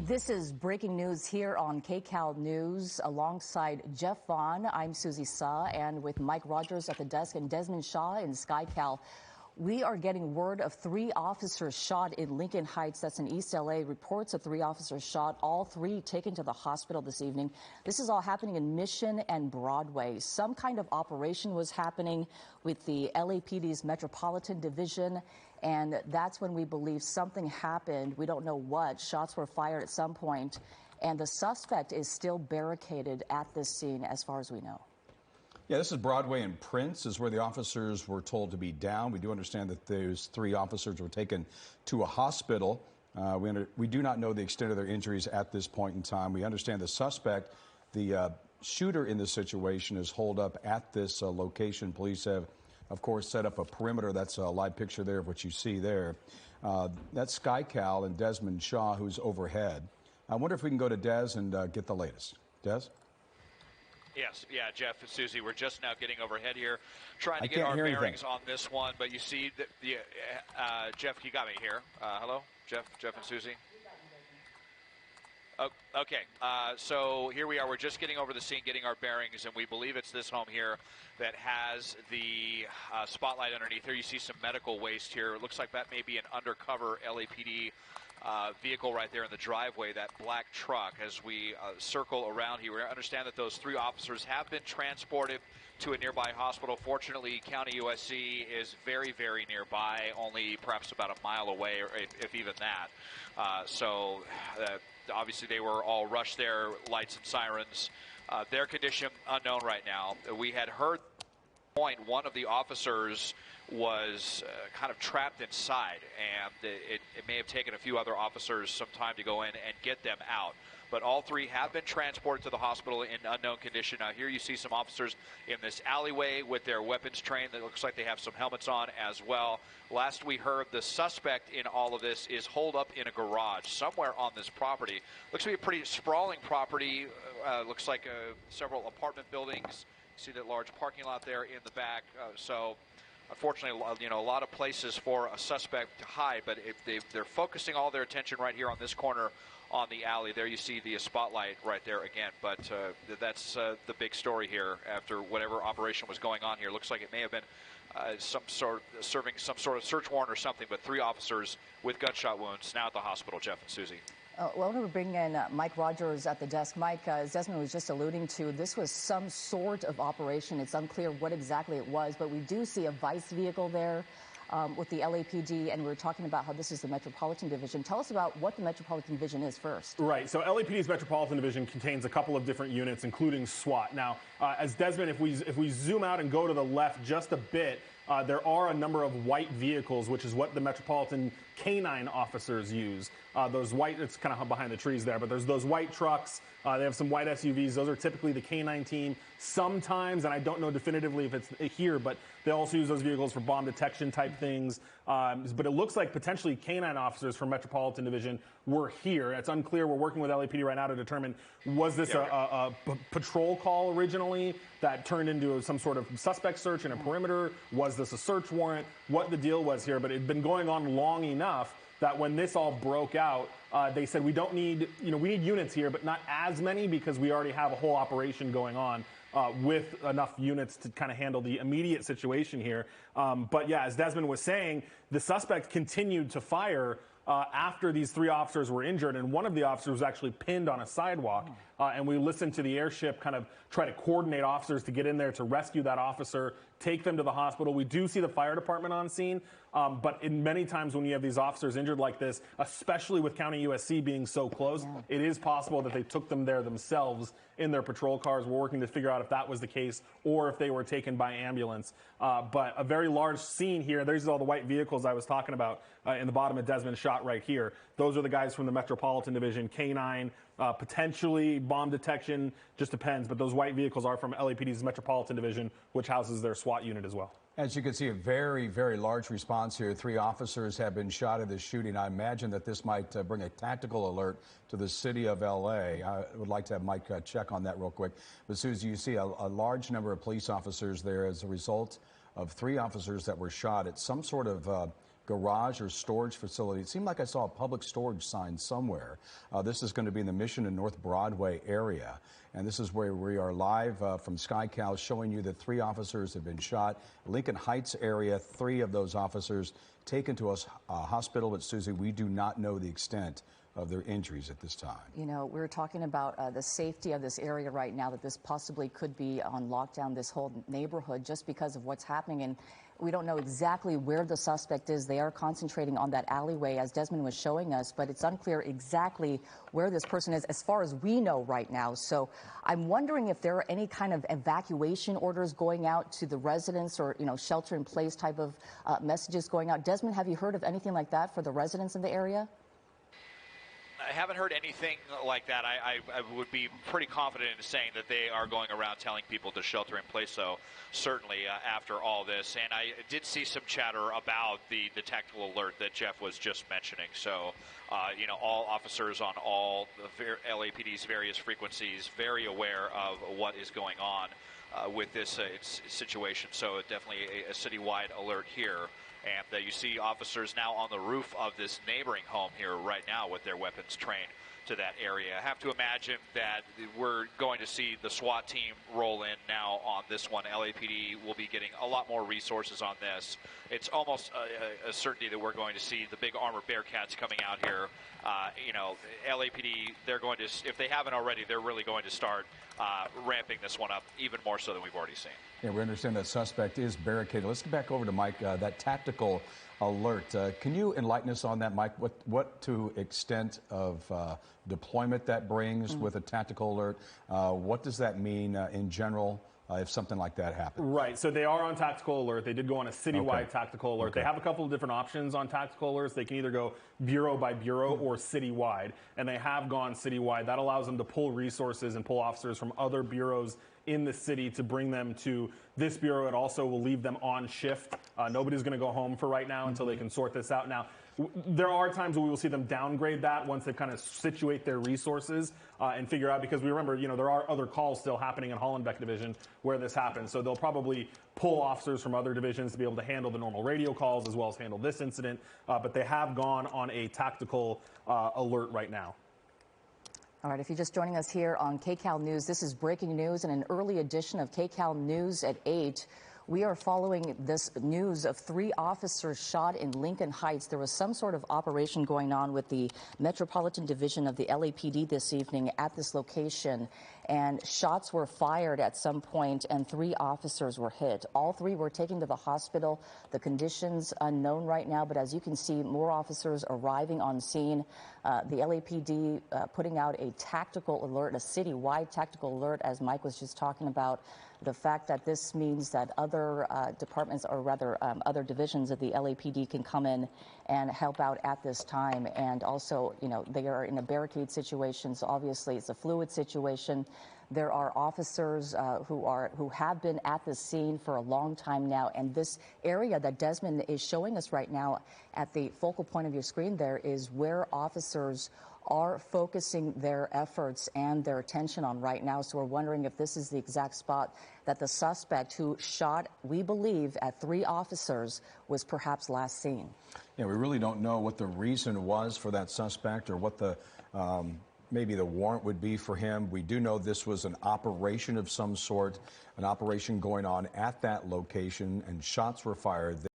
This is breaking news here on KCAL News. Alongside Jeff Vaughn, I'm Susie Sa, and with Mike Rogers at the desk and Desmond Shaw in SkyCal. We are getting word of 3 officers shot in Lincoln Heights. That's in East LA. Reports of 3 officers shot, all 3 taken to the hospital this evening. This is all happening in Mission and Broadway. Some kind of operation was happening with the LAPD's Metropolitan Division, and that's when we believe something happened. We don't know what. Shots were fired at some point, and the suspect is still barricaded at this scene as far as we know. Yeah, this is Broadway and Prince is where the officers were told to be down. We do understand that those 3 officers were taken to a hospital. We do not know the extent of their injuries at this point in time. We understand the suspect, the shooter in this situation, is holed up at this location. Police have, of course, set up a perimeter. That's a live picture there of what you see there. That's SkyCal and Desmond Shaw, who's overhead. I wonder if we can go to Des and get the latest. Des? Yes, yeah, Jeff and Susie, we're just now getting overhead here, trying to get our bearings on this one. But you see, Jeff, you got me here. Hello, Jeff and Susie. Oh, okay, so here we are. We're just getting over the scene, getting our bearings, and we believe it's this home here that has the spotlight underneath. Here you see some medical waste here. It looks like that may be an undercover LAPD vehicle right there in the driveway, that black truck. As we circle around here, we understand that those 3 officers have been transported to a nearby hospital. Fortunately, County USC is very, very nearby, only perhaps about a mile away, or if even that. Obviously, they were all rushed there, lights and sirens. Their condition unknown right now. We had heard one of the officers was kind of trapped inside, and it may have taken a few other officers some time to go in and get them out. But all 3 have been transported to the hospital in unknown condition. Now here you see some officers in this alleyway with their weapons trained. That looks like they have some helmets on as well. Last we heard, the suspect in all of this is holed up in a garage somewhere on this property. Looks to be a pretty sprawling property. Looks like several apartment buildings. See that large parking lot there in the back. Unfortunately, a lot of places for a suspect to hide, but they're focusing all their attention right here on this corner on the alley. There you see the spotlight right there again, but that's the big story here after whatever operation was going on here. Looks like it may have been serving some sort of search warrant or something, but 3 officers with gunshot wounds now at the hospital. Jeff and Susie. Well, we're bringing in Mike Rogers at the desk. Mike, as Desmond was just alluding to, this was some sort of operation. It's unclear what exactly it was, but we do see a Vice vehicle there with the LAPD, and we're talking about how this is the Metropolitan Division. Tell us about what the Metropolitan Division is first. Right. So LAPD's Metropolitan Division contains a couple of different units, including SWAT. Now, as Desmond, if we zoom out and go to the left just a bit, there are a number of white vehicles, which is what the Metropolitan Canine officers use. Those white, it's kind of behind the trees there, but there's those white trucks. They have some white SUVs. Those are typically the Canine team. Sometimes, and I don't know definitively if it's here, but they also use those vehicles for bomb detection type things. But it looks like potentially Canine officers from Metropolitan Division were here. It's unclear. We're working with LAPD right now to determine, was this a patrol call originally that turned into some sort of suspect search in a perimeter? Was this a search warrant? What the deal was here, but it had been going on long enough that when this all broke out, they said we don't need, we need units here, but not as many because we already have a whole operation going on with enough units to kind of handle the immediate situation here. But yeah, as Desmond was saying, the suspect continued to fire after these 3 officers were injured, and one of the officers was actually pinned on a sidewalk. And we listened to the airship kind of try to coordinate officers to get in there to rescue that officer, take them to the hospital. We do see the fire department on scene, but in many times when you have these officers injured like this, especially with County USC being so close, it is possible that they took them there themselves in their patrol cars. We're working to figure out if that was the case or if they were taken by ambulance. But a very large scene here. There's all the white vehicles I was talking about in the bottom of Desmond's shot right here. Those are the guys from the Metropolitan Division, K9, potentially bomb detection, just depends. But those white vehicles are from LAPD's Metropolitan Division, which houses their SWAT unit as well. As you can see, a very, very large response here. 3 officers have been shot in this shooting. I imagine that this might bring a tactical alert to the city of L.A. I would like to have Mike check on that real quick. But Susie, you see a large number of police officers there as a result of 3 officers that were shot at some sort of garage or storage facility. It seemed like I saw a public storage sign somewhere. This is going to be in the Mission and North Broadway area. And this is where we are live from SkyCal, showing you that 3 officers have been shot. Lincoln Heights area, 3 of those officers taken to a hospital. But Susie, we do not know the extent of their injuries at this time. You know, we're talking about the safety of this area right now, that this possibly could be on lockdown, this whole neighborhood, just because of what's happening. And we don't know exactly where the suspect is. They are concentrating on that alleyway, as Desmond was showing us, but it's unclear exactly where this person is as far as we know right now. So I'm wondering if there are any kind of evacuation orders going out to the residents, or, you know, shelter in place type of messages going out. Desmond, have you heard of anything like that for the residents in the area? I haven't heard anything like that. I would be pretty confident in saying that they are going around telling people to shelter in place, so certainly after all this. And I did see some chatter about the tactical alert that Jeff was just mentioning. So, you know, all officers on all the LAPD's various frequencies very aware of what is going on with this situation. So definitely a citywide alert here. And you see officers now on the roof of this neighboring home here right now with their weapons trained to that area. I have to imagine that we're going to see the SWAT team roll in now on this one. LAPD will be getting a lot more resources on this. It's almost a certainty that we're going to see the big armored Bearcats coming out here. You know, LAPD, they're going to, if they haven't already, they're really going to start ramping this one up even more so than we've already seen. Yeah, we understand that suspect is barricaded. Let's get back over to Mike. That tactical alert. Can you enlighten us on that, Mike? What to extent of deployment that brings with a tactical alert? What does that mean in general if something like that happens? Right. So they are on tactical alert. They did go on a citywide tactical alert. They have a couple of different options on tactical alerts. They can either go bureau by bureau or citywide, and they have gone citywide. That allows them to pull resources and pull officers from other bureaus in the city to bring them to this bureau. It also will leave them on shift. Nobody's going to go home for right now until they can sort this out. Now, there are times where we will see them downgrade that once they kind of situate their resources and figure out, because we remember, you know, there are other calls still happening in Hollenbeck Division where this happens. So they'll probably pull officers from other divisions to be able to handle the normal radio calls as well as handle this incident. But they have gone on a tactical alert right now. All right, if you're just joining us here on KCAL News, this is breaking news in an early edition of KCAL News at 8. We are following this news of 3 officers shot in Lincoln Heights. There was some sort of operation going on with the Metropolitan Division of the LAPD this evening at this location, and shots were fired at some point, and 3 officers were hit. All 3 were taken to the hospital. The conditions unknown right now, but as you can see, more officers arriving on scene. The LAPD putting out a tactical alert, a citywide tactical alert, as Mike was just talking about. The fact that this means that other departments, or rather other divisions of the LAPD, can come in and help out at this time. And also, you know, they are in a barricade situation, so obviously it's a fluid situation. There are officers who have been at the scene for a long time now, and this area that Desmond is showing us right now at the focal point of your screen there is where officers are focusing their efforts and their attention on right now. So we're wondering if this is the exact spot that the suspect who shot, we believe, at 3 officers was perhaps last seen. Yeah, we really don't know what the reason was for that suspect, or what the maybe the warrant would be for him. We do know this was an operation of some sort, an operation going on at that location, and shots were fired.